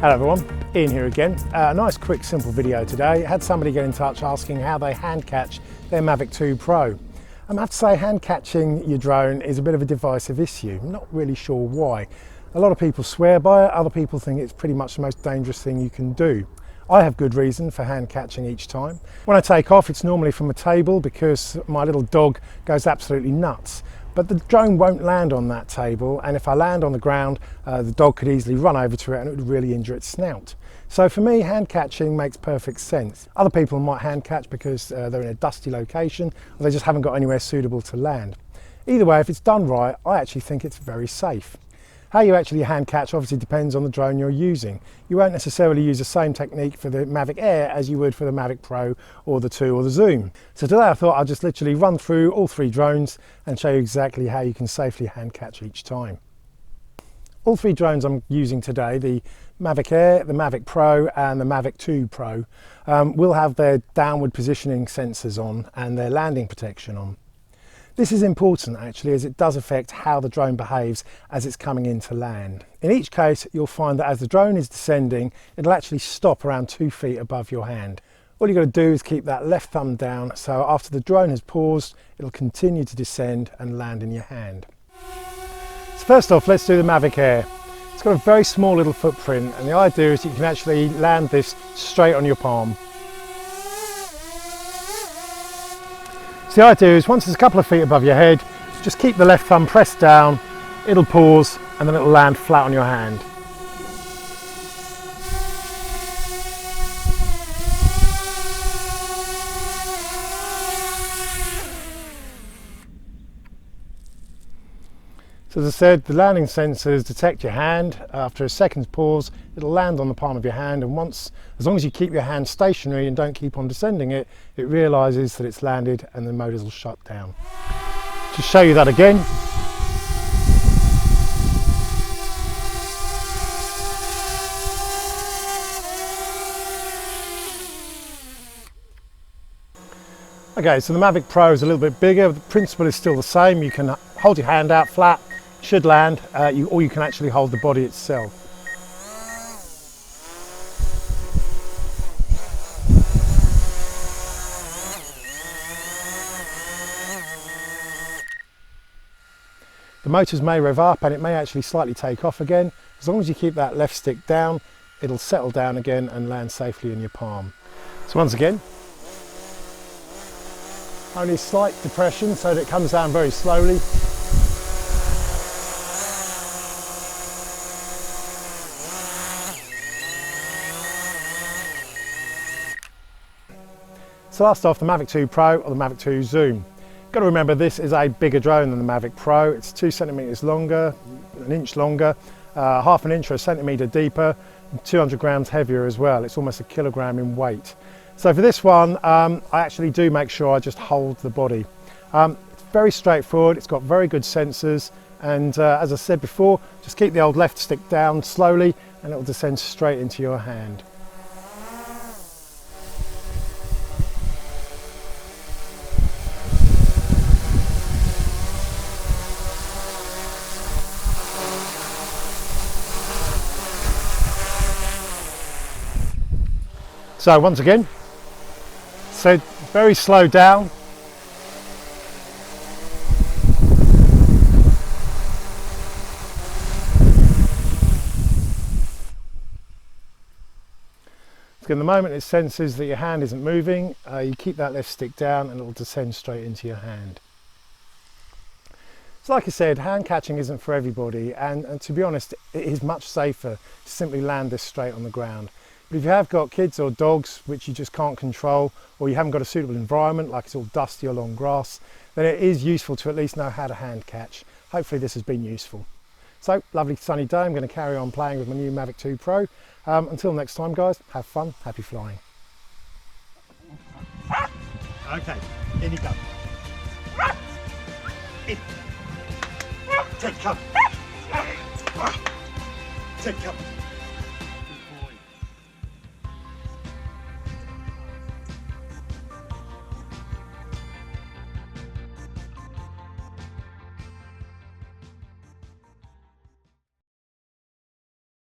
Hello everyone, Ian here again. A nice quick simple video today. I had somebody get in touch asking how they hand catch their Mavic 2 Pro. I have to say hand catching your drone is a bit of a divisive issue. I'm not really sure why. A lot of people swear by it, other people think it's pretty much the most dangerous thing you can do. I have good reason for hand catching each time. When I take off, it's normally from a table because my little dog goes absolutely nuts. But the drone won't land on that table, and if I land on the ground, the dog could easily run over to it and it would really injure its snout. So for me, hand catching makes perfect sense. Other people might hand catch because they're in a dusty location or they just haven't got anywhere suitable to land. Either way, if it's done right, I actually think it's very safe. How you actually hand catch obviously depends on the drone you're using. You won't necessarily use the same technique for the Mavic Air as you would for the Mavic Pro or the 2 or the Zoom. So today I thought I'd just literally run through all 3 drones and show you exactly how you can safely hand catch each time. All 3 drones I'm using today, the Mavic Air, the Mavic Pro and the Mavic 2 Pro, will have their downward positioning sensors on and their landing protection on. This is important actually, as it does affect how the drone behaves as it's coming in to land. In each case, you'll find that as the drone is descending, it'll actually stop around 2 feet above your hand. All you've got to do is keep that left thumb down, so after the drone has paused, it'll continue to descend and land in your hand. So first off, let's do the Mavic Air. It's got a very small little footprint, and the idea is you can actually land this straight on your palm. The idea is once it's a couple of feet above your head, just keep the left thumb pressed down, it'll pause and then it'll land flat on your hand. So as I said, the landing sensors detect your hand. After a second's pause, it'll land on the palm of your hand, and as long as you keep your hand stationary and don't keep on descending it, it realises that it's landed and the motors will shut down. To show you that again. Okay, so the Mavic Pro is a little bit bigger. The principle is still the same. You can hold your hand out flat, should land, or you can actually hold the body itself. The motors may rev up and it may actually slightly take off again. As long as you keep that left stick down, it'll settle down again and land safely in your palm. So once again, only slight depression so that it comes down very slowly. So last off, the Mavic 2 Pro or the Mavic 2 Zoom. Got to remember this is a bigger drone than the Mavic Pro. It's 2 centimeters longer, an inch longer, half an inch or a centimeter deeper, and 200 grams heavier as well. It's almost a kilogram in weight. So for this one, I actually do make sure I just hold the body. It's very straightforward, it's got very good sensors, and as I said before, just keep the old left stick down slowly and it will descend straight into your hand. So once again, so very slow down. So in the moment it senses that your hand isn't moving, you keep that left stick down and it will descend straight into your hand. So like I said, hand catching isn't for everybody, and to be honest, it is much safer to simply land this straight on the ground. But if you have got kids or dogs which you just can't control, or you haven't got a suitable environment, like it's all dusty or long grass, then it is useful to at least know how to hand catch. Hopefully this has been useful. So, lovely sunny day, I'm going to carry on playing with my new Mavic 2 Pro. Until next time guys, have fun, happy flying. Okay, in you go. In. Take cover. Take cover.